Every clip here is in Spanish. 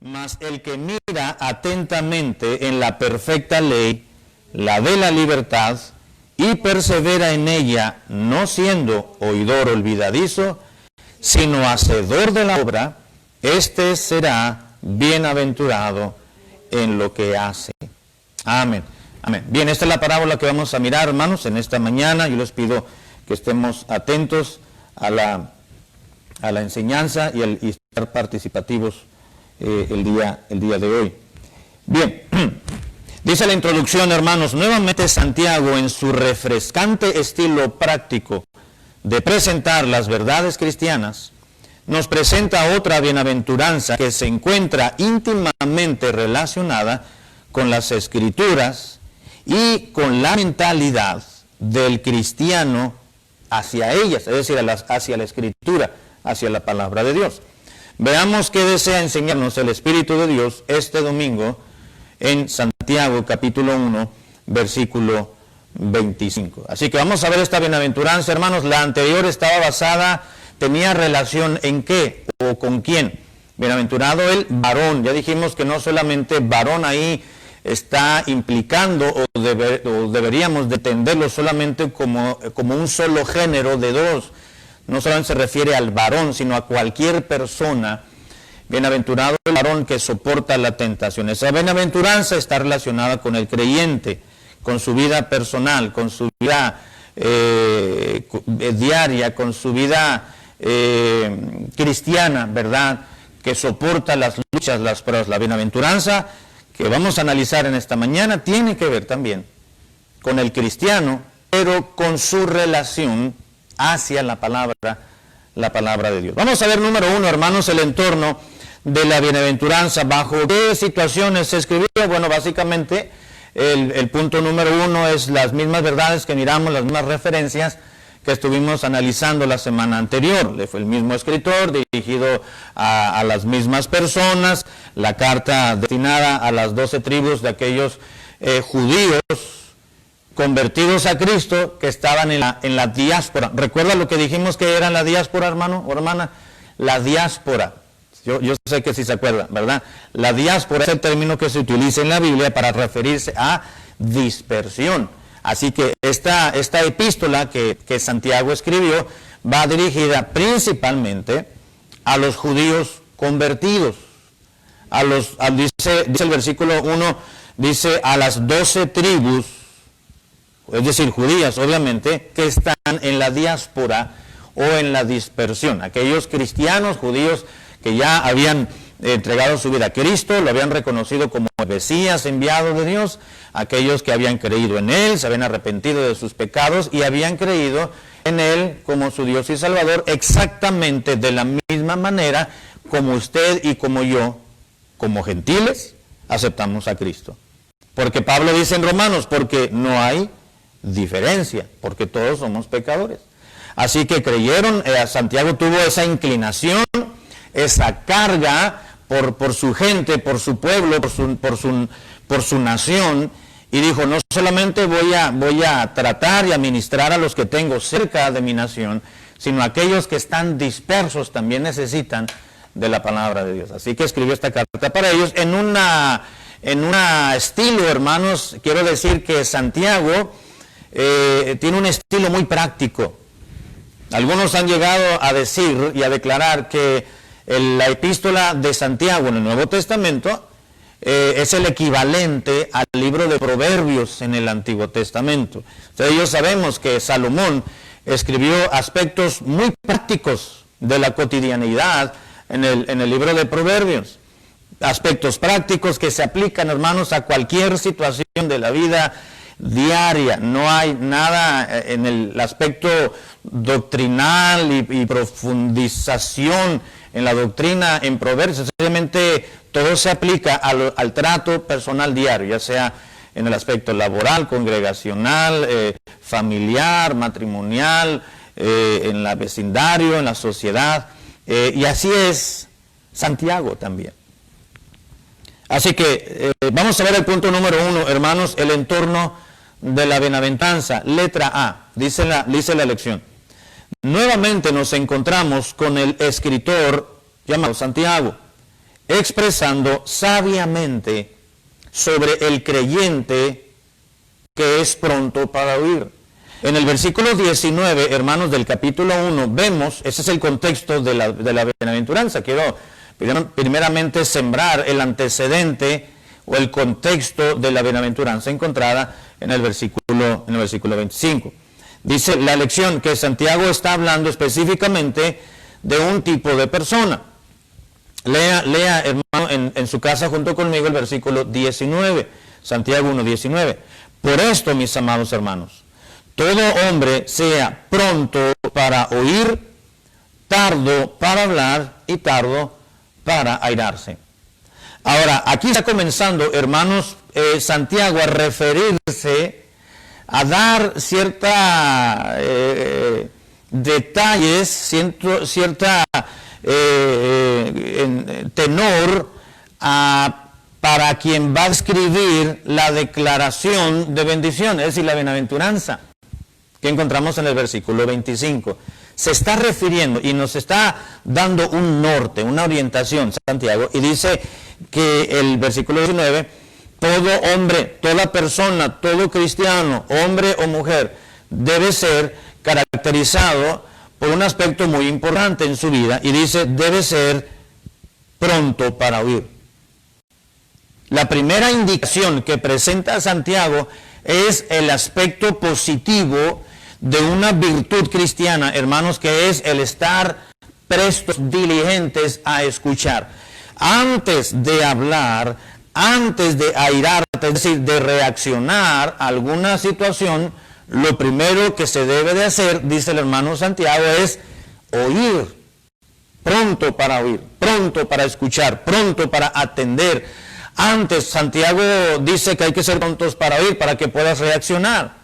Mas el que mira atentamente en la perfecta ley, la de la libertad, y persevera en ella, no siendo oidor olvidadizo, sino hacedor de la obra, éste será bienaventurado en lo que hace. Amén. Amén. Bien, esta es la parábola que vamos a mirar, hermanos, en esta mañana. Yo les pido que estemos atentos a la enseñanza y estar participativos el día de hoy. Bien, dice la introducción, hermanos, nuevamente Santiago, en su refrescante estilo práctico de presentar las verdades cristianas, nos presenta otra bienaventuranza que se encuentra íntimamente relacionada con las Escrituras y con la mentalidad del cristiano hacia ellas, es decir, hacia la Escritura, hacia la palabra de Dios. Veamos qué desea enseñarnos el Espíritu de Dios este domingo en Santiago capítulo 1, versículo 25. Así que vamos a ver esta bienaventuranza, hermanos. La anterior estaba basada, tenía relación en qué o con quién. Bienaventurado el varón. Ya dijimos que no solamente varón ahí está implicando o deberíamos de entenderlo solamente como un solo género de dos. No solamente se refiere al varón, sino a cualquier persona. Bienaventurado el varón que soporta la tentación. Esa bienaventuranza está relacionada con el creyente, con su vida personal, con su vida diaria, con su vida cristiana, ¿verdad? Que soporta las luchas, las pruebas. La bienaventuranza que vamos a analizar en esta mañana tiene que ver también con el cristiano, pero con su relación hacia la palabra de Dios. Vamos a ver, número uno, hermanos, el entorno de la bienaventuranza. ¿Bajo qué situaciones se escribió? Bueno, básicamente el punto número uno es las mismas verdades que miramos, las mismas referencias que estuvimos analizando la semana anterior. Fue el mismo escritor, dirigido a las mismas personas, la carta destinada a las 12 tribus de aquellos judíos convertidos a Cristo que estaban en la diáspora. ¿Recuerda lo que dijimos que era la diáspora, hermano o hermana? La diáspora. Yo sé que sí se acuerdan, ¿verdad? La diáspora es el término que se utiliza en la Biblia para referirse a dispersión. Así que esta epístola que Santiago escribió va dirigida principalmente a los judíos convertidos. Dice el versículo 1, dice a las 12 tribus, es decir, judías, obviamente, que están en la diáspora o en la dispersión. Aquellos cristianos judíos que ya habían entregado su vida a Cristo, lo habían reconocido como Mesías enviado de Dios, aquellos que habían creído en Él, se habían arrepentido de sus pecados y habían creído en Él como su Dios y Salvador, exactamente de la misma manera como usted y como yo, como gentiles, aceptamos a Cristo. Porque Pablo dice en Romanos, porque no hay diferencia, porque todos somos pecadores. Así que creyeron, Santiago tuvo esa inclinación, esa carga por su gente, por su pueblo, por su nación, y dijo, no solamente voy a tratar y administrar a los que tengo cerca de mi nación, sino aquellos que están dispersos también necesitan de la palabra de Dios. Así que escribió esta carta para ellos en un estilo, hermanos. Quiero decir que Santiago tiene un estilo muy práctico. Algunos han llegado a decir y a declarar que la epístola de Santiago en el Nuevo Testamento es el equivalente al libro de Proverbios en el Antiguo Testamento. Entonces, sabemos que Salomón escribió aspectos muy prácticos de la cotidianidad en el libro de Proverbios. Aspectos prácticos que se aplican, hermanos, a cualquier situación de la vida diaria. No hay nada en el aspecto doctrinal y profundización en la doctrina en Proverbios. Sencillamente todo se aplica al trato personal diario, ya sea en el aspecto laboral, congregacional, familiar, matrimonial, en la vecindario, en la sociedad, y así es Santiago también. Así que vamos a ver el punto número uno, hermanos, el entorno de la bienaventuranza. Letra A, dice la lección. Nuevamente nos encontramos con el escritor llamado Santiago. expresando sabiamente sobre el creyente que es pronto para oír. En el versículo 19, hermanos, del capítulo 1, vemos, ese es el contexto de la bienaventuranza. Quiero primeramente sembrar el antecedente o el contexto de la bienaventuranza encontrada en el versículo 25. Dice la lección que Santiago está hablando específicamente de un tipo de persona. Lea hermano, en su casa junto conmigo el versículo 19, Santiago 1:19. Por esto, mis amados hermanos, todo hombre sea pronto para oír, tardo para hablar y tardo para airarse. Ahora, aquí está comenzando, hermanos, Santiago a referirse, a dar cierta detalles, cierta tenor para quien va a escribir la declaración de bendición, es decir, la bienaventuranza, que encontramos en el versículo 25. Se está refiriendo y nos está dando un norte, una orientación, Santiago, y dice que el versículo 19, todo hombre, toda persona, todo cristiano, hombre o mujer, debe ser caracterizado por un aspecto muy importante en su vida, y dice, debe ser pronto para oír. La primera indicación que presenta Santiago es el aspecto positivo de una virtud cristiana, hermanos, que es el estar prestos, diligentes a escuchar. Antes de hablar, antes de airarte, es decir, de reaccionar a alguna situación, lo primero que se debe de hacer, dice el hermano Santiago, es oír. Pronto para oír, pronto para escuchar, pronto para atender. Antes, Santiago dice que hay que ser prontos para oír, para que puedas reaccionar.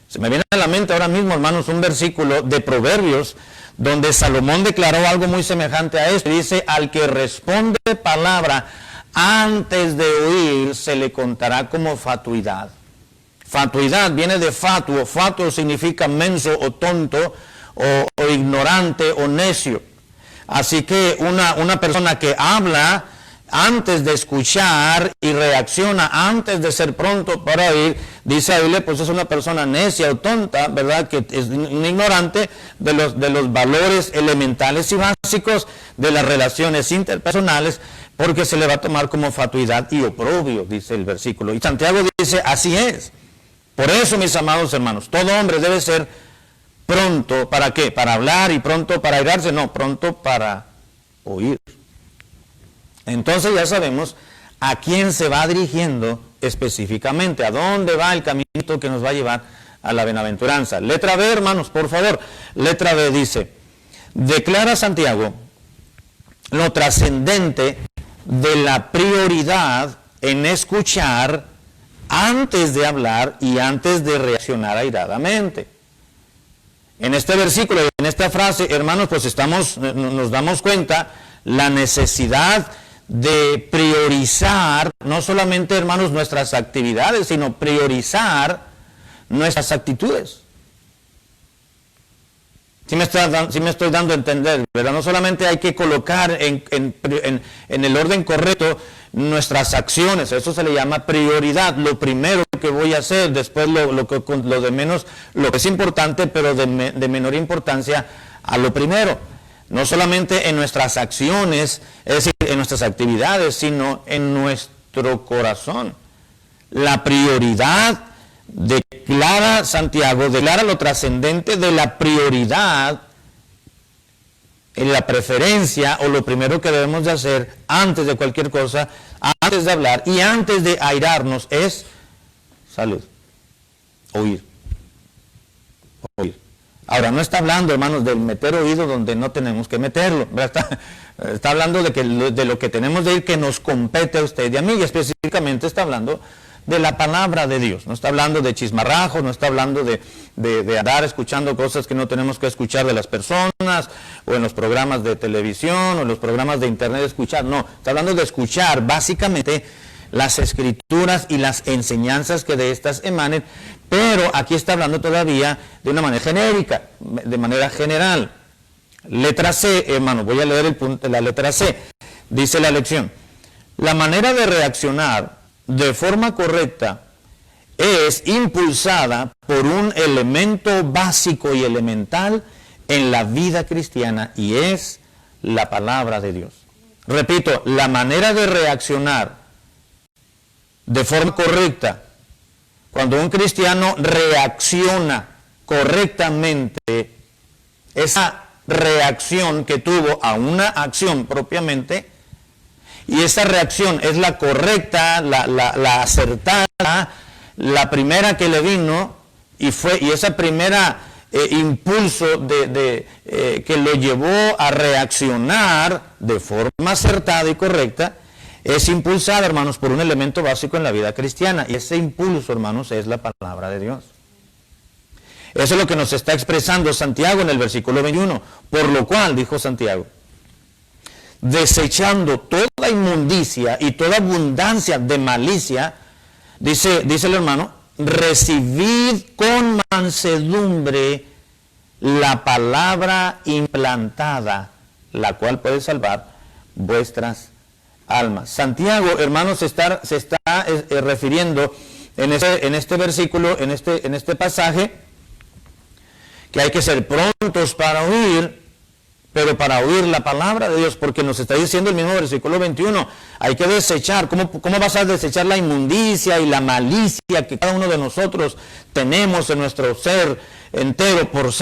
Se me viene a la mente ahora mismo, hermanos, un versículo de Proverbios, donde Salomón declaró algo muy semejante a esto. Dice, al que responde palabra antes de oír, se le contará como fatuidad. Fatuidad viene de fatuo. Fatuo significa menso o tonto, o ignorante o necio. Así que una persona que habla antes de escuchar y reacciona antes de ser pronto para oír, dice la Biblia, pues es una persona necia o tonta, ¿verdad? Que es un ignorante de los valores elementales y básicos de las relaciones interpersonales, porque se le va a tomar como fatuidad y oprobio, dice el versículo. Y Santiago dice, así es. Por eso, mis amados hermanos, todo hombre debe ser pronto, ¿para qué? ¿Para hablar y pronto para airarse? No, pronto para oír. Entonces ya sabemos a quién se va dirigiendo específicamente, a dónde va el caminito que nos va a llevar a la bienaventuranza. Letra B, hermanos, por favor. Letra B dice, declara Santiago lo trascendente de la prioridad en escuchar antes de hablar y antes de reaccionar airadamente. En este versículo, en esta frase, hermanos, pues nos damos cuenta la necesidad de priorizar, no solamente, hermanos, nuestras actividades, sino priorizar nuestras actitudes. Sí me estoy dando a entender, ¿verdad? No solamente hay que colocar en el orden correcto nuestras acciones, eso se le llama prioridad, lo primero que voy a hacer, después lo de menos, lo que es importante, pero de menor importancia a lo primero. No solamente en nuestras acciones, es decir, en nuestras actividades, sino en nuestro corazón. La prioridad, declara Santiago, declara lo trascendente de la prioridad en la preferencia o lo primero que debemos de hacer antes de cualquier cosa, antes de hablar y antes de airarnos es salud, oír. Ahora, no está hablando, hermanos, del meter oído donde no tenemos que meterlo. Está hablando de lo que tenemos de ir que nos compete a usted y a mí, y específicamente está hablando de la palabra de Dios. No está hablando de chismarrajos, no está hablando de andar escuchando cosas que no tenemos que escuchar de las personas, o en los programas de televisión, o en los programas de internet escuchar. No, está hablando de escuchar básicamente las escrituras y las enseñanzas que de estas emanen, pero aquí está hablando todavía de una manera genérica, de manera general. Letra C, hermano, voy a leer la letra C. dice la lección, la manera de reaccionar de forma correcta es impulsada por un elemento básico y elemental en la vida cristiana, y es la palabra de Dios. Repito, la manera de reaccionar de forma correcta, cuando un cristiano reacciona correctamente, esa reacción que tuvo a una acción propiamente, y esa reacción es la correcta, la acertada, la primera que le vino, y esa primera impulso que lo llevó a reaccionar de forma acertada y correcta, es impulsada, hermanos, por un elemento básico en la vida cristiana, y ese impulso, hermanos, es la palabra de Dios. Eso es lo que nos está expresando Santiago en el versículo 21, por lo cual, dijo Santiago, desechando toda inmundicia y toda abundancia de malicia, dice el hermano, recibid con mansedumbre la palabra implantada, la cual puede salvar vuestras almas. Santiago, hermanos, se está refiriendo en este versículo, en este pasaje, que hay que ser prontos para oír, pero para oír la palabra de Dios, porque nos está diciendo el mismo versículo 21, hay que desechar. ¿Cómo vas a desechar la inmundicia y la malicia que cada uno de nosotros tenemos en nuestro ser entero por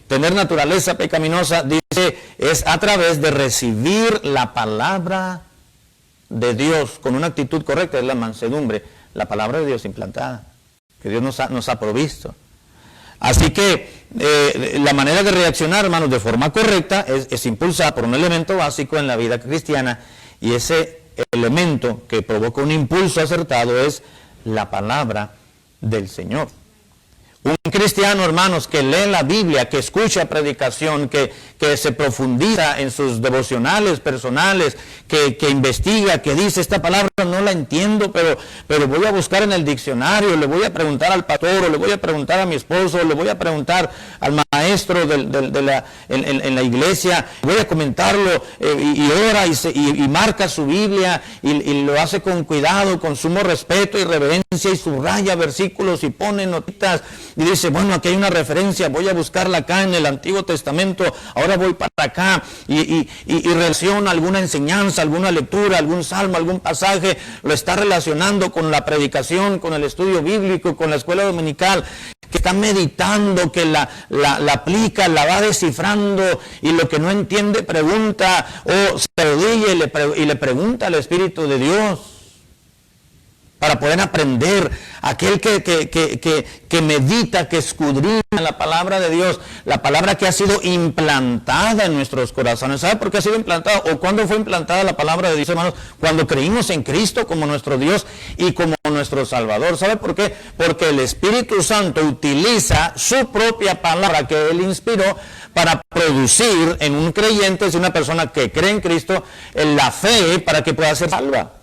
tener naturaleza pecaminosa? Dice, es a través de recibir la palabra de Dios con una actitud correcta, es la mansedumbre, la palabra de Dios implantada, que Dios nos ha provisto. Así que la manera de reaccionar, hermanos, de forma correcta es impulsada por un elemento básico en la vida cristiana, y ese elemento que provoca un impulso acertado es la palabra del Señor. Un cristiano, hermanos, que lee la Biblia, que escucha predicación, que se profundiza en sus devocionales personales, que investiga, que dice, esta palabra no la entiendo, pero voy a buscar en el diccionario, le voy a preguntar al pastor, o le voy a preguntar a mi esposo, o le voy a preguntar al maestro en la iglesia, voy a comentarlo, y ora y marca su Biblia, y lo hace con cuidado, con sumo respeto y reverencia, y subraya versículos y pone notitas, y dice, bueno, aquí hay una referencia, voy a buscarla acá en el Antiguo Testamento, ahora voy para acá, y relaciona alguna enseñanza, alguna lectura, algún salmo, algún pasaje, lo está relacionando con la predicación, con el estudio bíblico, con la escuela dominical, que está meditando, que la aplica, la va descifrando, y lo que no entiende pregunta, o se arrodilla y le pregunta al Espíritu de Dios, para poder aprender. Aquel que medita, que escudriña la palabra de Dios, la palabra que ha sido implantada en nuestros corazones. ¿Sabe por qué ha sido implantada? ¿O cuándo fue implantada la palabra de Dios, hermanos? Cuando creímos en Cristo como nuestro Dios y como nuestro Salvador. ¿Sabe por qué? Porque el Espíritu Santo utiliza su propia palabra que Él inspiró para producir en un creyente, es una persona que cree en Cristo, en la fe para que pueda ser salva.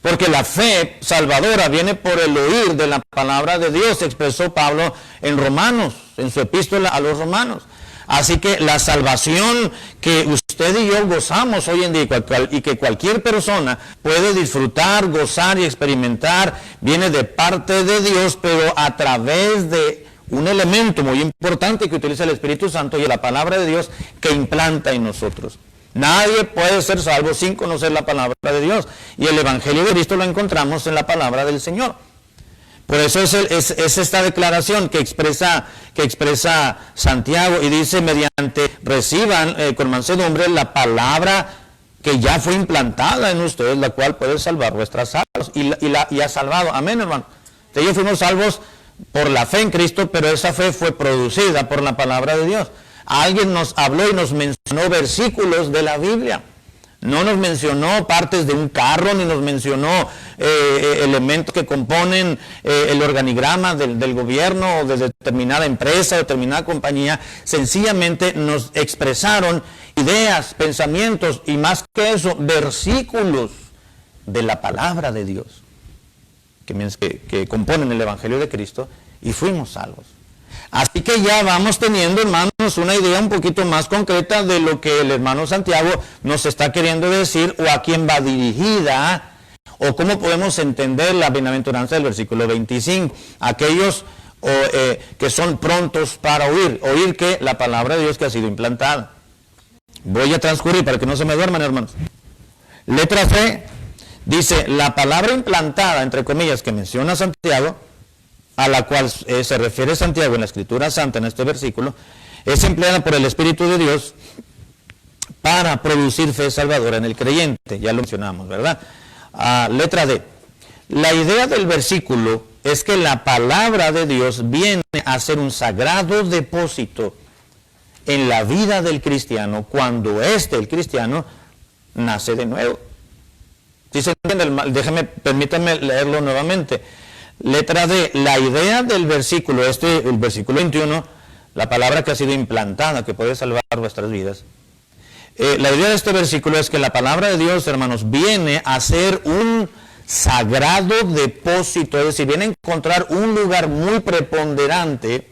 Porque la fe salvadora viene por el oír de la palabra de Dios, expresó Pablo en Romanos, en su epístola a los Romanos. Así que la salvación que usted y yo gozamos hoy en día, y que cualquier persona puede disfrutar, gozar y experimentar, viene de parte de Dios, pero a través de un elemento muy importante que utiliza el Espíritu Santo, y la palabra de Dios que implanta en nosotros. Nadie puede ser salvo sin conocer la palabra de Dios, y el Evangelio de Cristo lo encontramos en la palabra del Señor. Por eso es esta declaración que expresa Santiago, y dice, mediante reciban con mansedumbre la palabra que ya fue implantada en ustedes, la cual puede salvar vuestras almas, y ha salvado. Amén, hermano. Ellos fuimos salvos por la fe en Cristo, pero esa fe fue producida por la palabra de Dios. Alguien nos habló y nos mencionó versículos de la Biblia. No nos mencionó partes de un carro, ni nos mencionó elementos que componen el organigrama del gobierno o de determinada empresa o determinada compañía. Sencillamente nos expresaron ideas, pensamientos y, más que eso, versículos de la palabra de Dios que componen el Evangelio de Cristo, y fuimos salvos. Así que ya vamos teniendo, hermanos, una idea un poquito más concreta de lo que el hermano Santiago nos está queriendo decir o a quién va dirigida o cómo podemos entender la bienaventuranza del versículo 25. Aquellos que son prontos para oír que la palabra de Dios que ha sido implantada. Voy a transcurrir para que no se me duerman, hermanos. Letra C dice, la palabra implantada, entre comillas, que menciona Santiago, a la cual se refiere Santiago en la Escritura Santa, en este versículo, es empleada por el Espíritu de Dios para producir fe salvadora en el creyente. Ya lo mencionamos, ¿verdad? Letra D. La idea del versículo es que la palabra de Dios viene a ser un sagrado depósito en la vida del cristiano cuando el cristiano, nace de nuevo. ¿Sí se entiende? Permítanme leerlo nuevamente. Letra D, la idea del versículo, el versículo 21, la palabra que ha sido implantada, que puede salvar vuestras vidas. La idea de este versículo es que la palabra de Dios, hermanos, viene a ser un sagrado depósito, es decir, viene a encontrar un lugar muy preponderante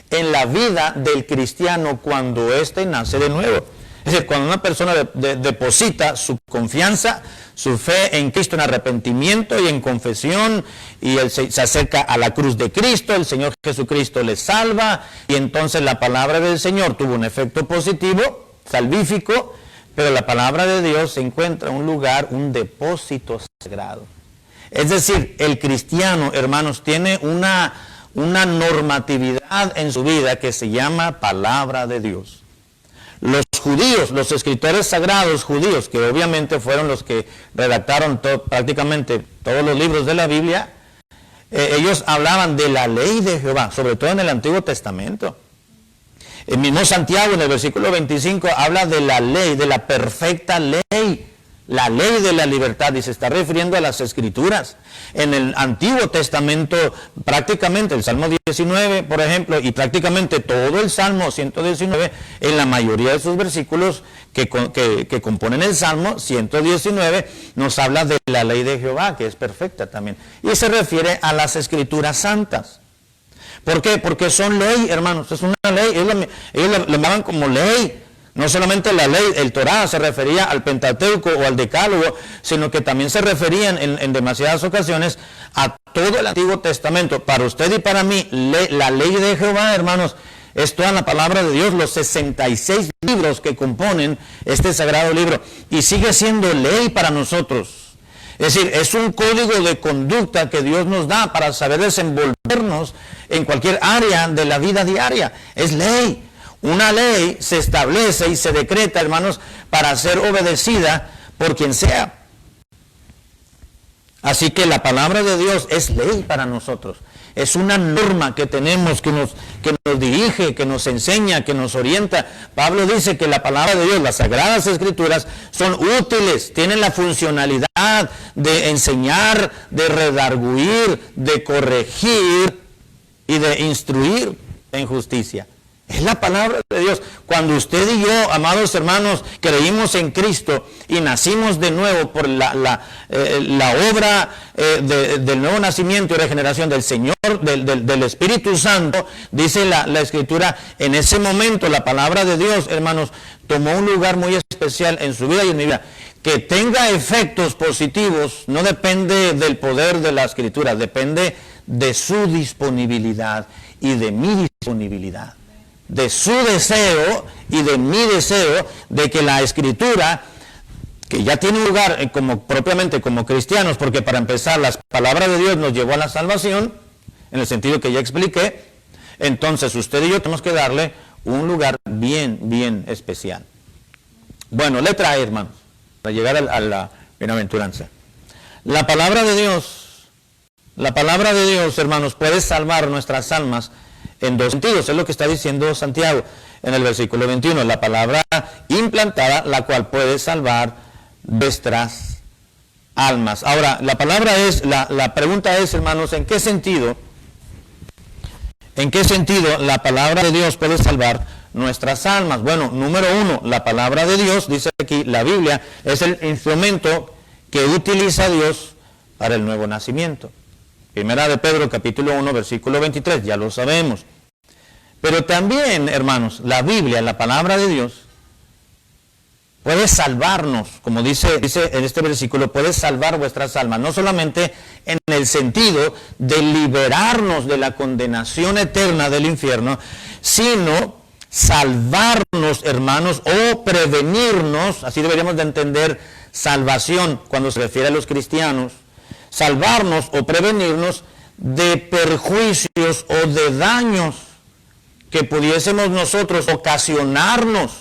en la vida del cristiano cuando éste nace de nuevo. Es decir, cuando una persona deposita su confianza, su fe en Cristo en arrepentimiento y en confesión, y él se acerca a la cruz de Cristo, el Señor Jesucristo le salva, y entonces la palabra del Señor tuvo un efecto positivo, salvífico, pero la palabra de Dios se encuentra en un lugar, un depósito sagrado. Es decir, el cristiano, hermanos, tiene una normatividad en su vida que se llama palabra de Dios. Los judíos, los escritores sagrados judíos, que obviamente fueron los que redactaron prácticamente todos los libros de la Biblia, ellos hablaban de la ley de Jehová, sobre todo en el Antiguo Testamento. El mismo Santiago en el versículo 25 habla de la ley, de la perfecta ley, la ley de la libertad, y se está refiriendo a las Escrituras. En el Antiguo Testamento, prácticamente el Salmo 19, por ejemplo, y prácticamente todo el Salmo 119, en la mayoría de sus versículos que componen el Salmo 119, nos habla de la ley de Jehová, que es perfecta también. Y se refiere a las Escrituras santas. ¿Por qué? Porque son ley, hermanos, es una ley, ellos lo llamaban como ley. No solamente la ley, el Torá se refería al Pentateuco o al Decálogo, sino que también se referían en demasiadas ocasiones a todo el Antiguo Testamento. Para usted y para mí, la ley de Jehová, hermanos, es toda la palabra de Dios, los 66 libros que componen este sagrado libro, y sigue siendo ley para nosotros. Es decir, es un código de conducta que Dios nos da para saber desenvolvernos en cualquier área de la vida diaria. Es ley. Una ley se establece y se decreta, hermanos, para ser obedecida por quien sea. Así que la palabra de Dios es ley para nosotros. Es una norma que tenemos, que nos dirige, que nos enseña, que nos orienta. Pablo dice que la palabra de Dios, las Sagradas Escrituras, son útiles, tienen la funcionalidad de enseñar, de redarguir, de corregir y de instruir en justicia. Es la palabra de Dios. Cuando usted y yo, amados hermanos, creímos en Cristo y nacimos de nuevo por la obra del nuevo nacimiento y regeneración del Señor, del Espíritu Santo, dice la Escritura, en ese momento la palabra de Dios, hermanos, tomó un lugar muy especial en su vida y en mi vida. Que tenga efectos positivos no depende del poder de la Escritura, depende de su disponibilidad y de mi disponibilidad. De su deseo y de mi deseo de que la Escritura, que ya tiene un lugar propiamente como cristianos, porque para empezar la palabra de Dios nos llevó a la salvación, en el sentido que ya expliqué, entonces usted y yo tenemos que darle un lugar bien especial. Bueno, letra E, hermanos, para llegar a la bienaventuranza. La palabra de Dios, hermanos, puede salvar nuestras almas en dos sentidos. Es lo que está diciendo Santiago en el versículo 21. La palabra implantada, la cual puede salvar vuestras almas. Ahora, la pregunta es, hermanos, ¿en qué sentido la palabra de Dios puede salvar nuestras almas? Bueno, número uno, la palabra de Dios, dice aquí, la Biblia, es el instrumento que utiliza Dios para el nuevo nacimiento. Primera de Pedro, capítulo 1, versículo 23, ya lo sabemos. Pero también, hermanos, la Biblia, la palabra de Dios, puede salvarnos, como dice en este versículo, puede salvar vuestras almas, no solamente en el sentido de liberarnos de la condenación eterna del infierno, sino salvarnos, hermanos, o prevenirnos, así deberíamos de entender salvación cuando se refiere a los cristianos, salvarnos o prevenirnos de perjuicios o de daños que pudiésemos nosotros ocasionarnos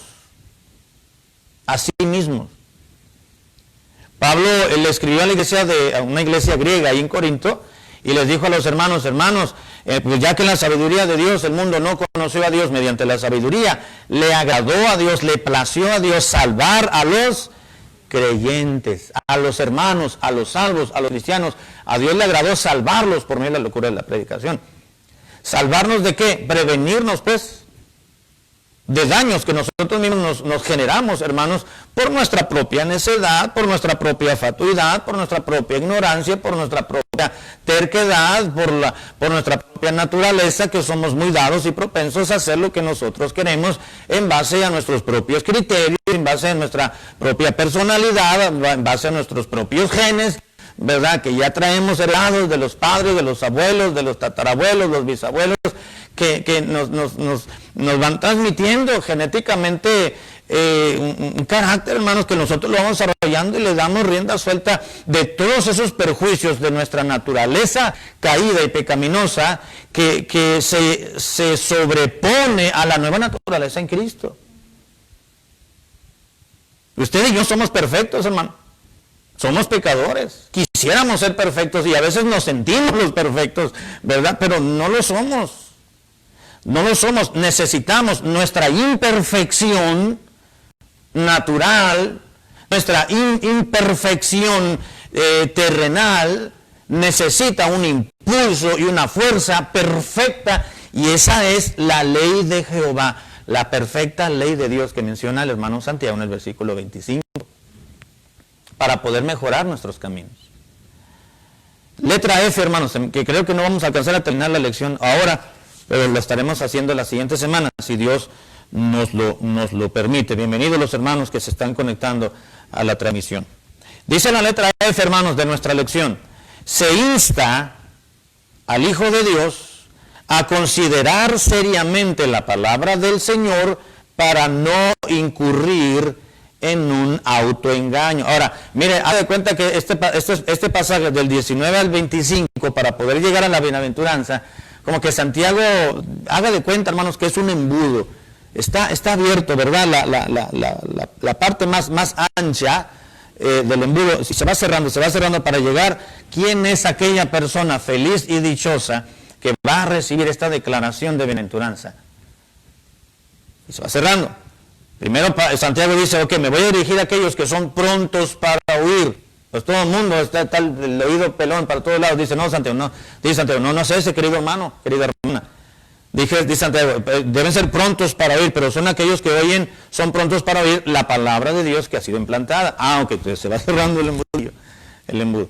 a sí mismos. Pablo le escribió a la iglesia a una iglesia griega ahí en Corinto y les dijo a los hermanos, pues ya que en la sabiduría de Dios el mundo no conoció a Dios mediante la sabiduría, le agradó a Dios, le plació a Dios salvar a los creyentes, a los hermanos, a los salvos, a los cristianos. A Dios le agradó salvarlos por medio de la locura de la predicación. ¿Salvarnos de qué? Prevenirnos, pues, de daños que nosotros mismos nos generamos, hermanos, por nuestra propia necedad, por nuestra propia fatuidad, por nuestra propia ignorancia, por nuestra propia terquedad, por nuestra propia naturaleza, que somos muy dados y propensos a hacer lo que nosotros queremos en base a nuestros propios criterios, en base a nuestra propia personalidad, en base a nuestros propios genes, ¿verdad? Que ya traemos heredados de los padres, de los abuelos, de los tatarabuelos, los bisabuelos, que nos van transmitiendo genéticamente un carácter, hermanos, que nosotros lo vamos desarrollando y le damos rienda suelta de todos esos perjuicios de nuestra naturaleza caída y pecaminosa que se sobrepone a la nueva naturaleza en Cristo. Usted y yo somos perfectos, hermano. Somos pecadores. Quisiéramos ser perfectos y a veces nos sentimos los perfectos, ¿verdad? Pero no lo somos. No lo somos. Necesitamos nuestra imperfección natural, nuestra imperfección terrenal, necesita un impulso y una fuerza perfecta, y esa es la ley de Jehová, la perfecta ley de Dios que menciona el hermano Santiago en el versículo 25, para poder mejorar nuestros caminos. Letra F, hermanos, que creo que no vamos a alcanzar a terminar la lección ahora, pero lo estaremos haciendo la siguiente semana, si Dios nos lo permite. Bienvenidos los hermanos que se están conectando a la transmisión. Dice la letra F, hermanos, de nuestra lección: se insta al Hijo de Dios a considerar seriamente la palabra del Señor para no incurrir en un autoengaño. Ahora, mire, haga de cuenta que este pasaje del 19 al 25, para poder llegar a la bienaventuranza, como que Santiago, haga de cuenta, hermanos, que es un embudo. Está abierto, ¿verdad? La parte más ancha del embudo se va cerrando para llegar. ¿Quién es aquella persona feliz y dichosa que va a recibir esta declaración de bienaventuranza? Y se va cerrando. Primero Santiago dice, ok, me voy a dirigir a aquellos que son prontos para oír. Pues todo el mundo está el oído pelón para todos lados. Dice, no, Santiago, no sé ese, querido hermano, querida hermana. Dice Santiago, deben ser prontos para oír, pero son aquellos que oyen, son prontos para oír la palabra de Dios que ha sido implantada. Ok, entonces se va cerrando el embudo.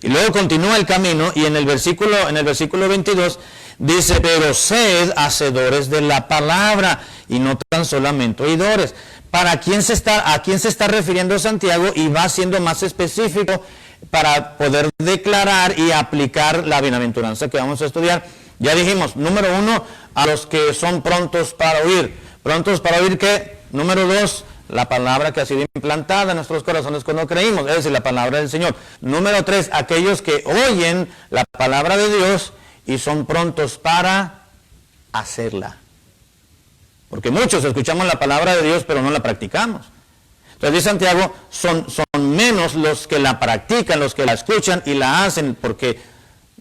Y luego continúa el camino, y en el versículo 22 dice, pero sed hacedores de la palabra, y no tan solamente oidores. ¿A quién se está refiriendo Santiago? Y va siendo más específico para poder declarar y aplicar la bienaventuranza que vamos a estudiar. Ya dijimos, número 1, a los que son prontos para oír. ¿Prontos para oír qué? Número 2, la palabra que ha sido implantada en nuestros corazones cuando creímos, es decir, la palabra del Señor. Número 3, aquellos que oyen la palabra de Dios y son prontos para hacerla. Porque muchos escuchamos la palabra de Dios, pero no la practicamos. Entonces dice Santiago, son menos los que la practican, los que la escuchan y la hacen, porque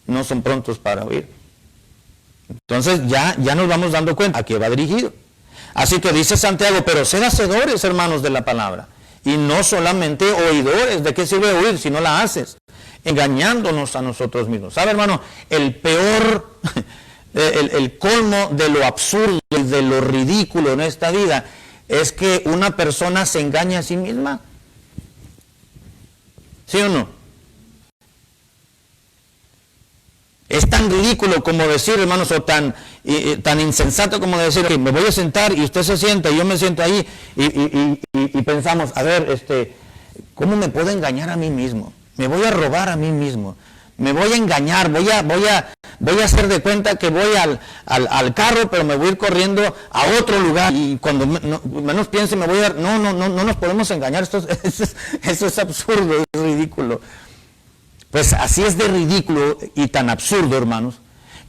no son prontos para oír. Entonces ya nos vamos dando cuenta a qué va dirigido. Así que dice Santiago, pero sed hacedores, hermanos, de la palabra, y no solamente oidores. ¿De qué sirve oír si no la haces? Engañándonos a nosotros mismos. ¿Sabe, hermano? El peor, el colmo de lo absurdo, de lo ridículo en esta vida, es que una persona se engañe a sí misma. ¿Sí o no? Es tan ridículo como decir, hermanos, o tan tan insensato como de decir, okay, me voy a sentar y usted se sienta y yo me siento ahí y pensamos, a ver, ¿cómo me puedo engañar a mí mismo? Me voy a robar a mí mismo. Me voy a engañar, voy a hacer de cuenta que voy al carro, pero me voy a ir corriendo a otro lugar. Y cuando menos piense me voy a... No nos podemos engañar. Eso es absurdo, es ridículo. Pues así es de ridículo y tan absurdo, hermanos,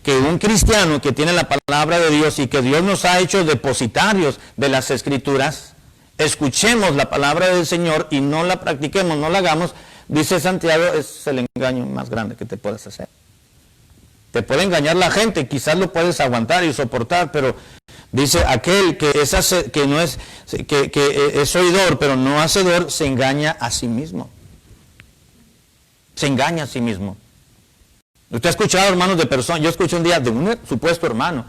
que un cristiano que tiene la palabra de Dios y que Dios nos ha hecho depositarios de las Escrituras, escuchemos la palabra del Señor y no la practiquemos, no la hagamos. Dice Santiago, es el engaño más grande que te puedes hacer. Te puede engañar la gente, quizás lo puedes aguantar y soportar, pero dice aquel que es oidor, pero no hacedor, se engaña a sí mismo. Se engaña a sí mismo. Usted ha escuchado, hermanos, de personas, yo escuché un día de un supuesto hermano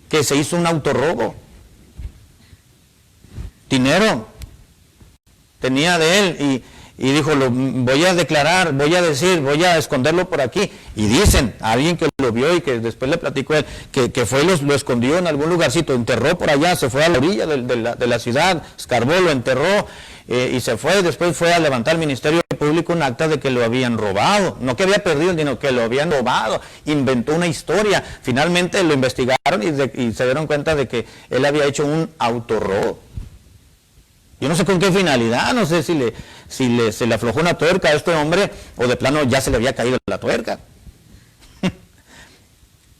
que se hizo un autorrobo. Dinero tenía de él y dijo, lo voy a declarar, voy a decir, voy a esconderlo por aquí. Y dicen, alguien que lo vio y que después le platicó él, que fue y lo escondió en algún lugarcito, enterró por allá, se fue a la orilla de la ciudad, escarbó, lo enterró y se fue. Después fue a levantar al Ministerio Público un acta de que lo habían robado. No que había perdido el dinero, que lo habían robado. Inventó una historia. Finalmente lo investigaron y se dieron cuenta de que él había hecho un autorrobo. Yo no sé con qué finalidad, no sé si se le aflojó una tuerca a este hombre o de plano ya se le había caído la tuerca.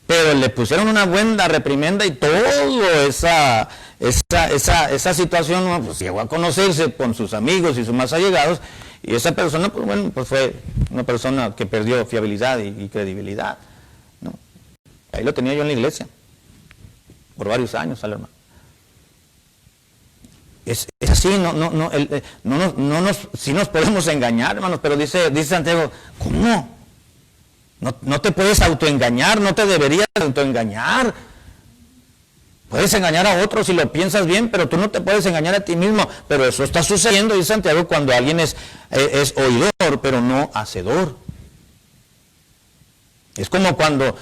Pero le pusieron una buena reprimenda y toda esa situación pues, llegó a conocerse con sus amigos y sus más allegados y esa persona pues, bueno, pues fue una persona que perdió fiabilidad y credibilidad, ¿no? Ahí lo tenía yo en la iglesia por varios años al hermano. Es así, sí nos podemos engañar, hermanos, pero dice Santiago, ¿cómo? No te puedes autoengañar, no te deberías autoengañar. Puedes engañar a otros si lo piensas bien, pero tú no te puedes engañar a ti mismo. Pero eso está sucediendo, dice Santiago, cuando alguien es oidor, pero no hacedor. Es como cuando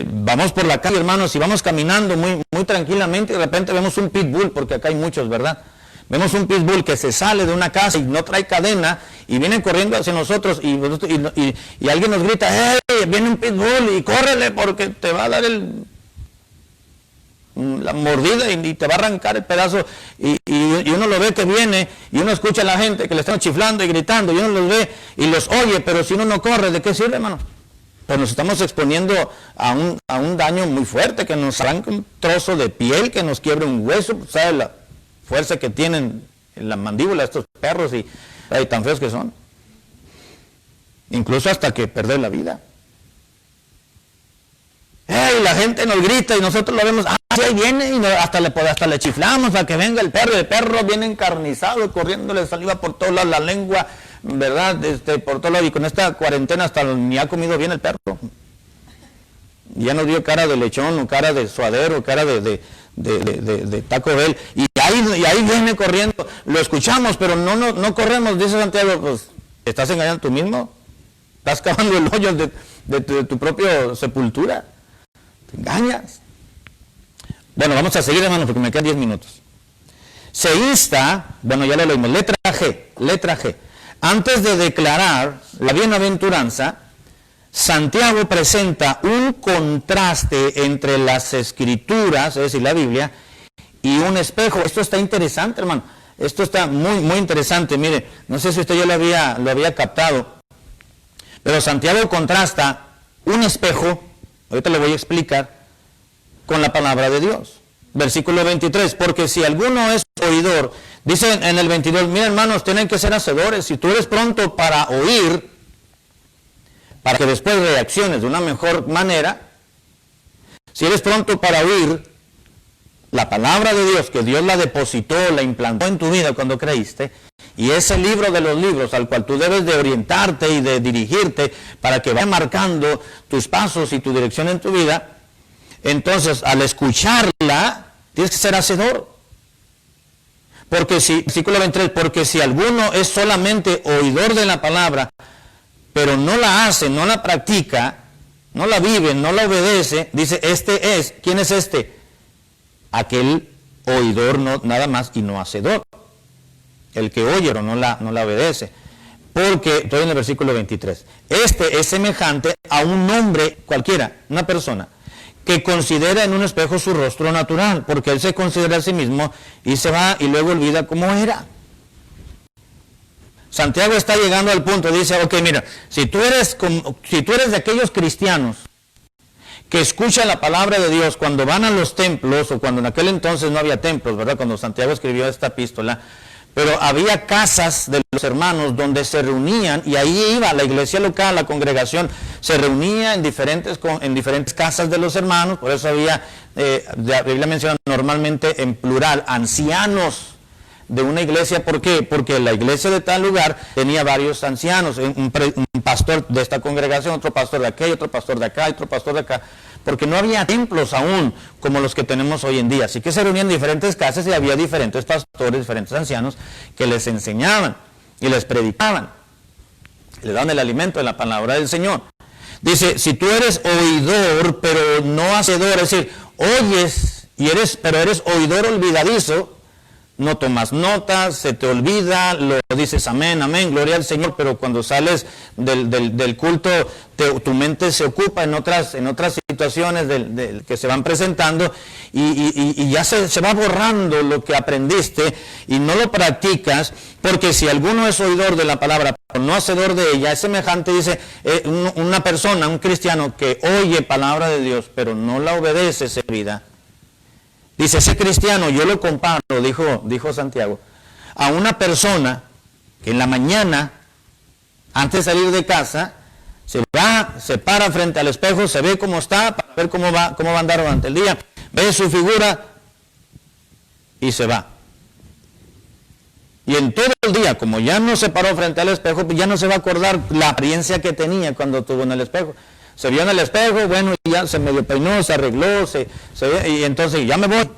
vamos por la calle, hermanos, y vamos caminando muy tranquilamente y de repente vemos un pitbull, porque acá hay muchos, ¿verdad? Vemos un pitbull que se sale de una casa y no trae cadena y vienen corriendo hacia nosotros y alguien nos grita, ¡hey! Viene un pitbull y córrele porque te va a dar la mordida y te va a arrancar el pedazo y uno lo ve que viene y uno escucha a la gente que le están chiflando y gritando y uno los ve y los oye, pero si uno no corre, ¿de qué sirve, hermano? Pues nos estamos exponiendo a un daño muy fuerte, que nos arranca un trozo de piel, que nos quiebre un hueso, ¿sabe la fuerza que tienen en la mandíbula estos perros y tan feos que son? Incluso hasta que perder la vida. ¡Ey! La gente nos grita y nosotros lo vemos, sí, ahí viene, y hasta le chiflamos para que venga el perro viene encarnizado, corriéndole saliva por todos lados, la lengua, ¿verdad? Por todos lados, y con esta cuarentena hasta ni ha comido bien el perro. Ya nos dio cara de lechón, o cara de suadero, cara de Taco Bell, y ahí viene corriendo, lo escuchamos, pero no corremos, dice Santiago, pues, ¿te estás engañando tú mismo? ¿Estás cavando el hoyo de tu propia sepultura? Te engañas. Bueno, vamos a seguir, hermanos, porque me quedan 10 minutos. Se insta, bueno, ya lo leímos, letra G. Antes de declarar la bienaventuranza, Santiago presenta un contraste entre las Escrituras, es decir, la Biblia, y un espejo. Esto está interesante, hermano. Esto está muy interesante. Mire, no sé si usted ya lo había captado, pero Santiago contrasta un espejo, ahorita le voy a explicar, con la palabra de Dios. Versículo 23, porque si alguno es oidor, dice en el 22, mira, hermanos, tienen que ser hacedores. Si tú eres pronto para oír, para que después reacciones de una mejor manera, si eres pronto para oír la palabra de Dios, que Dios la depositó, la implantó en tu vida cuando creíste, y ese libro de los libros al cual tú debes de orientarte y de dirigirte para que vaya marcando tus pasos y tu dirección en tu vida, entonces al escucharla tienes que ser hacedor. Porque versículo 23, porque si alguno es solamente oidor de la palabra, pero no la hace, no la practica, no la vive, no la obedece, dice, ¿quién es este? Aquel oidor no, nada más y no hacedor. El que oye pero no la obedece. Porque, estoy en el versículo 23, este es semejante a un hombre cualquiera, una persona, que considera en un espejo su rostro natural, porque él se considera a sí mismo y se va y luego olvida cómo era. Santiago está llegando al punto, dice, ok, mira, si tú eres de aquellos cristianos que escuchan la palabra de Dios cuando van a los templos, o cuando en aquel entonces no había templos, ¿verdad? Cuando Santiago escribió esta epístola, pero había casas de los hermanos donde se reunían, y ahí iba la iglesia local, la congregación, se reunía en diferentes casas de los hermanos, por eso había, la Biblia menciona normalmente en plural, ancianos de una iglesia. ¿Por qué? Porque la iglesia de tal lugar tenía varios ancianos, un pastor de esta congregación, otro pastor de aquella, otro pastor de acá, otro pastor de acá, porque no había templos aún como los que tenemos hoy en día. Así que se reunían en diferentes casas y había diferentes pastores, diferentes ancianos que les enseñaban y les predicaban, le daban el alimento de la palabra del Señor. Dice, si tú eres oidor pero no hacedor, es decir, oyes pero eres oidor olvidadizo, no tomas notas, se te olvida, lo dices amén, amén, gloria al Señor, pero cuando sales del culto, tu mente se ocupa en otras situaciones que se van presentando, y ya se va borrando lo que aprendiste y no lo practicas, porque si alguno es oidor de la palabra, pero no hacedor de ella, es semejante, dice, una persona, un cristiano que oye palabra de Dios, pero no la obedece, se vida. Dice, ese cristiano, yo lo comparo, dijo Santiago, a una persona que en la mañana, antes de salir de casa, se para frente al espejo, se ve cómo está, para ver cómo va a andar durante el día, ve su figura y se va. Y en todo el día, como ya no se paró frente al espejo, pues ya no se va a acordar la apariencia que tenía cuando estuvo en el espejo. Se vio en el espejo, bueno, y ya se medio peinó, se arregló, y entonces ya me voy.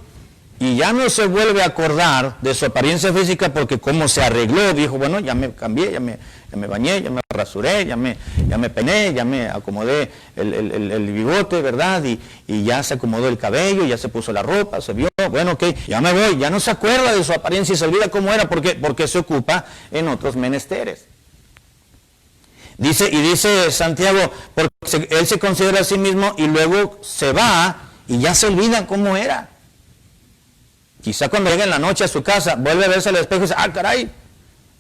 Y ya no se vuelve a acordar de su apariencia física, porque como se arregló, dijo, bueno, ya me cambié, ya me bañé, ya me rasuré, ya me peiné, ya me acomodé el bigote, ¿verdad? Y ya se acomodó el cabello, ya se puso la ropa, se vio, bueno, ok, ya me voy. Ya no se acuerda de su apariencia y se olvida cómo era, porque se ocupa en otros menesteres. Dice Santiago, porque él se considera a sí mismo y luego se va y ya se olvida cómo era. Quizá cuando llega en la noche a su casa, vuelve a verse al espejo y dice, ah, caray,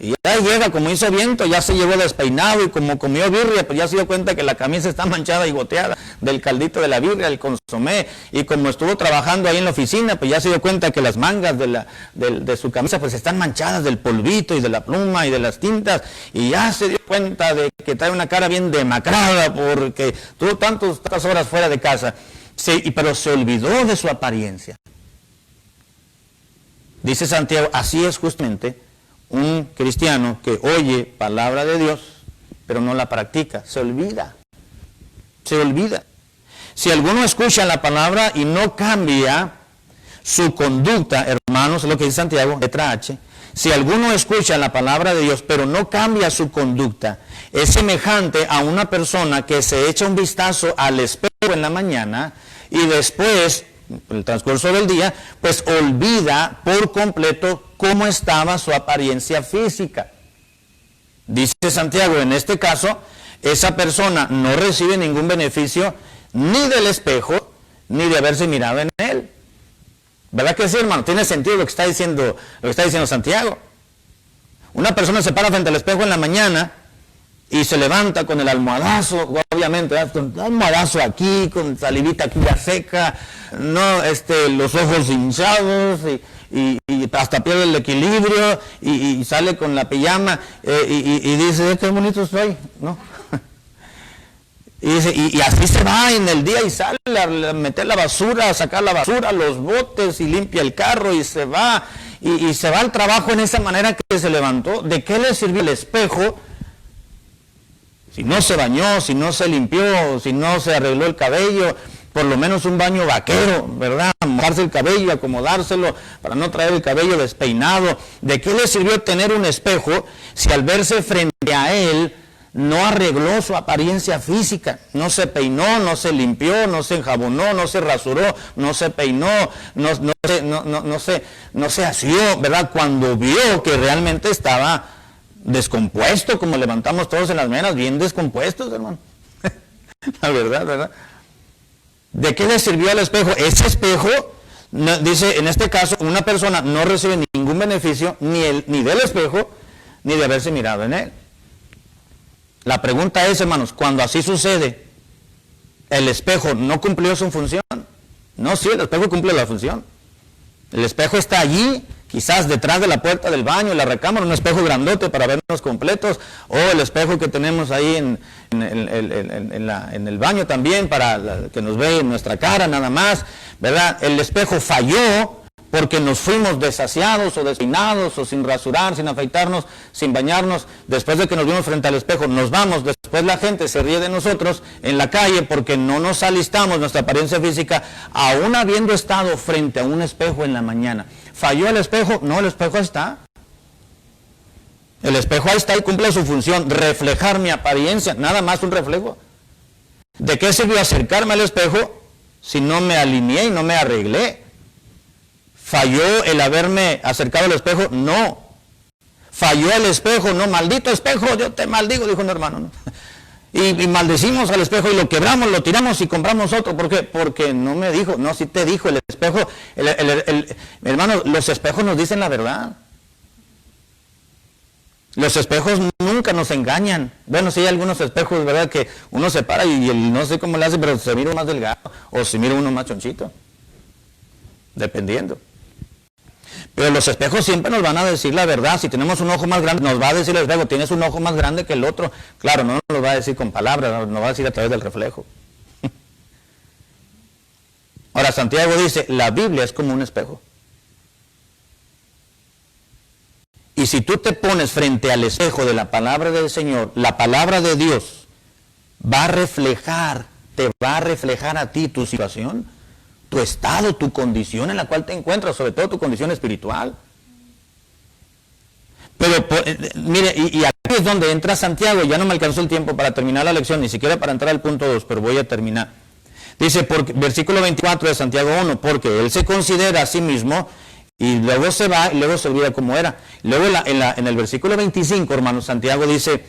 y ya llega, como hizo viento, ya se llevó despeinado, y como comió birria, pues ya se dio cuenta que la camisa está manchada y goteada del caldito de la birria, el consomé, y como estuvo trabajando ahí en la oficina, pues ya se dio cuenta que las mangas de su camisa pues están manchadas del polvito y de la pluma y de las tintas, y ya se dio cuenta de que trae una cara bien demacrada porque tuvo tantas horas fuera de casa, pero se olvidó de su apariencia. Dice Santiago, así es justamente un cristiano que oye palabra de Dios, pero no la practica, se olvida. Si alguno escucha la palabra y no cambia su conducta, hermanos, es lo que dice Santiago, letra H, si alguno escucha la palabra de Dios, pero no cambia su conducta, es semejante a una persona que se echa un vistazo al espejo en la mañana y después, en el transcurso del día, pues olvida por completo cómo estaba su apariencia física. Dice Santiago, en este caso, esa persona no recibe ningún beneficio ni del espejo, ni de haberse mirado en él. ¿Verdad que sí, hermano? Tiene sentido lo que está diciendo Santiago. Una persona se para frente al espejo en la mañana y se levanta con el almohadazo, obviamente, ¿verdad? Con el almohadazo aquí, con salivita aquí ya seca, no, los ojos hinchados y hasta pierde el equilibrio y sale con la pijama y dice, qué bonito estoy, ¿no? Y así se va en el día y sale a meter la basura, a sacar la basura, los botes y limpia el carro y se va. Y se va al trabajo en esa manera que se levantó. ¿De qué le sirvió el espejo? Si no se bañó, si no se limpió, si no se arregló el cabello, por lo menos un baño vaquero, ¿verdad? Mojarse el cabello, acomodárselo para no traer el cabello despeinado. ¿De qué le sirvió tener un espejo si al verse frente a él no arregló su apariencia física, no se peinó, no se limpió, no se enjabonó, no se rasuró, no se peinó, no se asió, ¿verdad? Cuando vio que realmente estaba descompuesto, como levantamos todos en las mañanas, bien descompuestos, hermano. La verdad, ¿verdad? ¿De qué le sirvió al espejo? Ese espejo, dice, en este caso, una persona no recibe ningún beneficio, ni del espejo, ni de haberse mirado en él. La pregunta es, hermanos, cuando así sucede, ¿el espejo no cumplió su función? No, sí, el espejo cumple la función. El espejo está allí, quizás detrás de la puerta del baño, la recámara, un espejo grandote para vernos completos, o el espejo que tenemos ahí en el baño también, para que nos vea nuestra cara nada más, ¿verdad? El espejo falló porque nos fuimos desasiados o despeinados o sin rasurar, sin afeitarnos, sin bañarnos. Después de que nos vimos frente al espejo, nos vamos. Después la gente se ríe de nosotros en la calle porque no nos alistamos nuestra apariencia física, aún habiendo estado frente a un espejo en la mañana. ¿Falló el espejo? No, el espejo ahí está. El espejo ahí está y cumple su función, reflejar mi apariencia, nada más un reflejo. ¿De qué sirvió acercarme al espejo si no me alineé y no me arreglé? ¿Falló el haberme acercado al espejo? No. ¿Falló el espejo? No. Maldito espejo, yo te maldigo, dijo un hermano, ¿no? Y maldecimos al espejo y lo quebramos, lo tiramos y compramos otro. ¿Por qué? Porque no me dijo, no, sí te dijo el espejo. Hermano, los espejos nos dicen la verdad. Los espejos nunca nos engañan. Bueno, sí hay algunos espejos, ¿verdad? Que uno se para y no sé cómo le hace, pero se mira más delgado o se mira uno más chonchito. Dependiendo. Pero los espejos siempre nos van a decir la verdad. Si tenemos un ojo más grande, nos va a decir el espejo, tienes un ojo más grande que el otro. Claro, no nos lo va a decir con palabras, nos va a decir a través del reflejo. Ahora, Santiago dice, la Biblia es como un espejo. Y si tú te pones frente al espejo de la palabra del Señor, la palabra de Dios te va a reflejar a ti tu situación, tu estado, tu condición en la cual te encuentras, sobre todo tu condición espiritual. Pero, mire, y aquí es donde entra Santiago, ya no me alcanzó el tiempo para terminar la lección, ni siquiera para entrar al punto 2, pero voy a terminar. Dice, versículo 24 de Santiago 1, porque él se considera a sí mismo, y luego se va, y luego se olvida cómo era. Luego en el versículo 25, hermano, Santiago dice,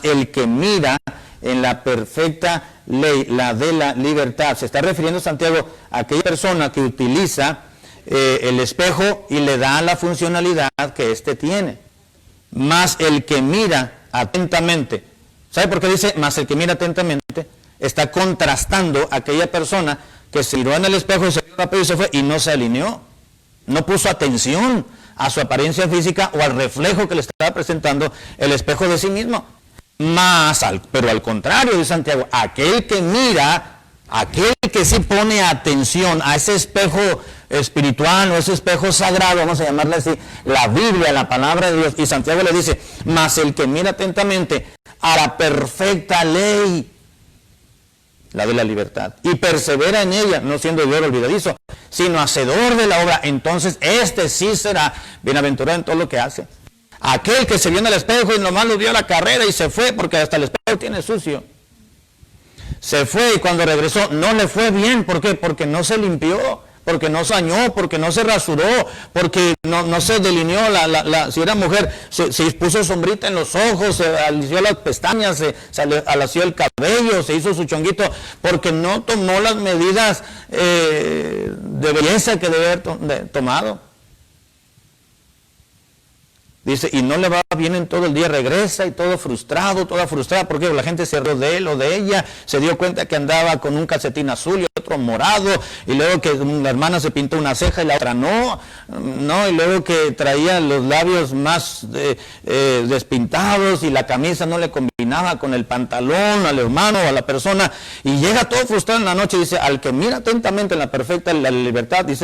el que mira en la perfecta ley, la de la libertad. Se está refiriendo Santiago a aquella persona que utiliza el espejo y le da la funcionalidad que éste tiene. Más el que mira atentamente. ¿Sabe por qué dice más el que mira atentamente? Está contrastando a aquella persona que se miró en el espejo y se vio rápido y se fue y no se alineó. No puso atención a su apariencia física o al reflejo que le estaba presentando el espejo de sí mismo. Pero al contrario, dice Santiago, aquel que mira, aquel que sí pone atención a ese espejo espiritual o ese espejo sagrado, vamos a llamarle así, la Biblia, la palabra de Dios, y Santiago le dice, mas el que mira atentamente a la perfecta ley, la de la libertad, y persevera en ella, no siendo deudor olvidadizo, sino hacedor de la obra, entonces este sí será bienaventurado en todo lo que hace. Aquel que se vio en el espejo y nomás lo vio a la carrera y se fue, porque hasta el espejo tiene sucio. Se fue y cuando regresó no le fue bien. ¿Por qué? Porque no se limpió, porque no se bañó, porque no se rasuró, porque no se delineó, si era mujer, se puso sombrita en los ojos, se alició las pestañas, se alació el cabello, se hizo su chonguito, porque no tomó las medidas de belleza que debe haber tomado. Dice, y no le va bien en todo el día, regresa y todo frustrado, toda frustrada, porque la gente se rió de él o de ella, se dio cuenta que andaba con un calcetín azul y otro morado, y luego que la hermana se pintó una ceja y la otra no, y luego que traía los labios más despintados y la camisa no le combinaba con el pantalón al hermano o a la persona, y llega todo frustrado en la noche y dice, al que mira atentamente en la perfecta la libertad, dice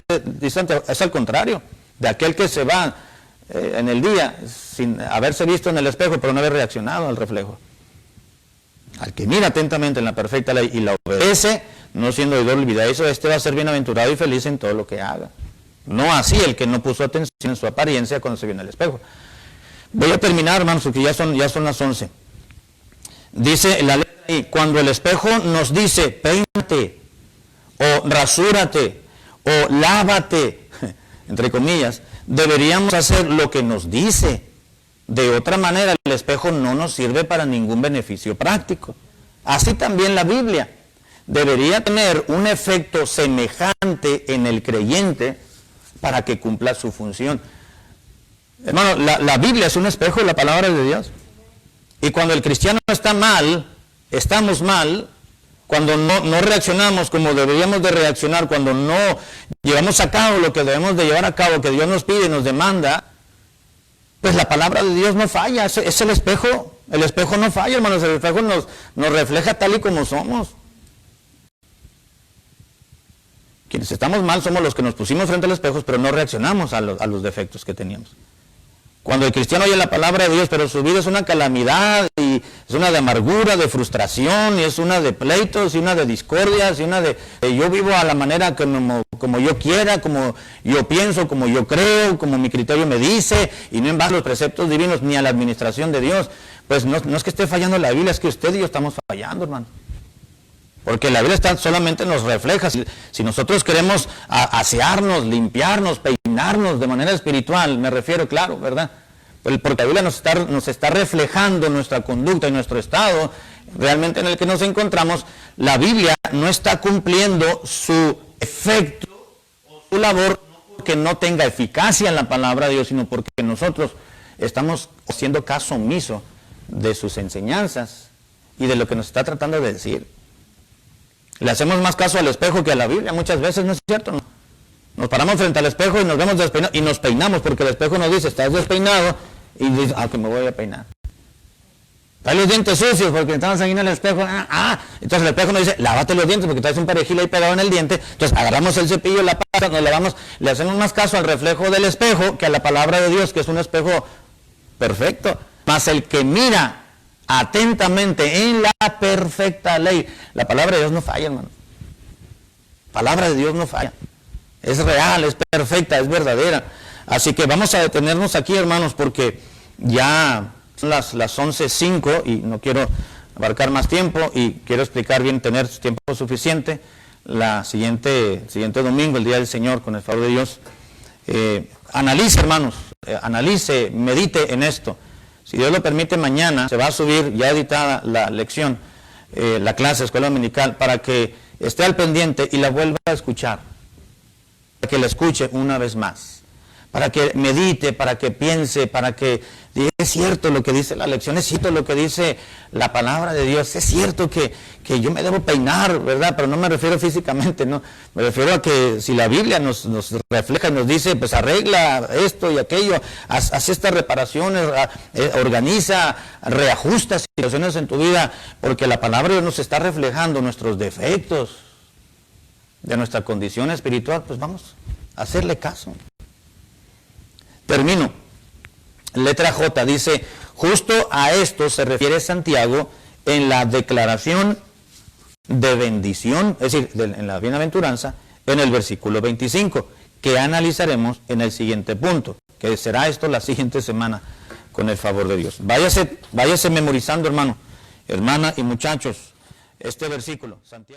es al contrario, de aquel que se va en el día, sin haberse visto en el espejo, pero no haber reaccionado al reflejo. Al que mira atentamente en la perfecta ley y la obedece, no siendo oidor olvidadizo, este va a ser bienaventurado y feliz en todo lo que haga. No así el que no puso atención en su apariencia cuando se vio en el espejo. Voy a terminar, hermanos, porque ya son las 11. Dice la letra ahí, cuando el espejo nos dice, peínate, o rasúrate, o lávate, entre comillas, deberíamos hacer lo que nos dice. De otra manera, el espejo no nos sirve para ningún beneficio práctico. Así también la Biblia debería tener un efecto semejante en el creyente para que cumpla su función. Hermano, la Biblia es un espejo de la palabra de Dios. Y cuando el cristiano está mal, estamos mal, cuando no reaccionamos como deberíamos de reaccionar, cuando no llevamos a cabo lo que debemos de llevar a cabo, que Dios nos pide y nos demanda, pues la palabra de Dios no falla, es el espejo no falla, hermanos, el espejo nos refleja tal y como somos. Quienes estamos mal somos los que nos pusimos frente al espejo, pero no reaccionamos a los defectos que teníamos. Cuando el cristiano oye la palabra de Dios, pero su vida es una calamidad, y es una de amargura, de frustración, y es una de pleitos, y una de discordias, y una de yo vivo a la manera como yo quiera, como yo pienso, como yo creo, como mi criterio me dice, y no en base a los preceptos divinos ni a la administración de Dios, pues no es que esté fallando la Biblia, es que usted y yo estamos fallando, hermano. Porque la Biblia solamente nos refleja. Si nosotros queremos asearnos, limpiarnos, peinarnos de manera espiritual, me refiero, claro, ¿verdad? Porque la Biblia nos está reflejando nuestra conducta y nuestro estado realmente en el que nos encontramos. La Biblia no está cumpliendo su efecto o su labor no porque no tenga eficacia en la palabra de Dios, sino porque nosotros estamos haciendo caso omiso de sus enseñanzas y de lo que nos está tratando de decir. Le hacemos más caso al espejo que a la Biblia muchas veces, ¿no es cierto? ¿No? Nos paramos frente al espejo y nos vemos despeinados y nos peinamos porque el espejo nos dice, estás despeinado, y dice, que me voy a peinar. Trae los dientes sucios porque estamos ahí en el espejo, entonces el espejo nos dice, lávate los dientes porque traes un perejil ahí pegado en el diente, entonces agarramos el cepillo, la pasta, nos lavamos, le hacemos más caso al reflejo del espejo que a la palabra de Dios, que es un espejo perfecto, más el que mira atentamente en la perfecta ley. La palabra de Dios no falla, hermano. La palabra de Dios no falla. Es real, es perfecta, es verdadera. Así que vamos a detenernos aquí, hermanos, porque ya son las 11:05 y no quiero abarcar más tiempo y quiero explicar bien, tener tiempo suficiente. El siguiente domingo, el Día del Señor, con el favor de Dios, analice, hermanos, analice, medite en esto. Si Dios lo permite, mañana se va a subir ya editada la lección, la clase, escuela dominical, para que esté al pendiente y la vuelva a escuchar. Para que la escuche una vez más. Para que medite, para que piense, para que diga, es cierto lo que dice la lección, es cierto lo que dice la palabra de Dios, es cierto que yo me debo peinar, ¿verdad? Pero no me refiero físicamente, no. Me refiero a que si la Biblia nos refleja y nos dice, pues arregla esto y aquello, haz estas reparaciones, organiza, reajusta situaciones en tu vida, porque la palabra de Dios nos está reflejando nuestros defectos de nuestra condición espiritual, pues vamos a hacerle caso. Termino. Letra J dice, justo a esto se refiere Santiago en la declaración de bendición, es decir, en la bienaventuranza, en el versículo 25, que analizaremos en el siguiente punto, que será esto la siguiente semana, con el favor de Dios. Váyase memorizando, hermano, hermana y muchachos, este versículo, Santiago.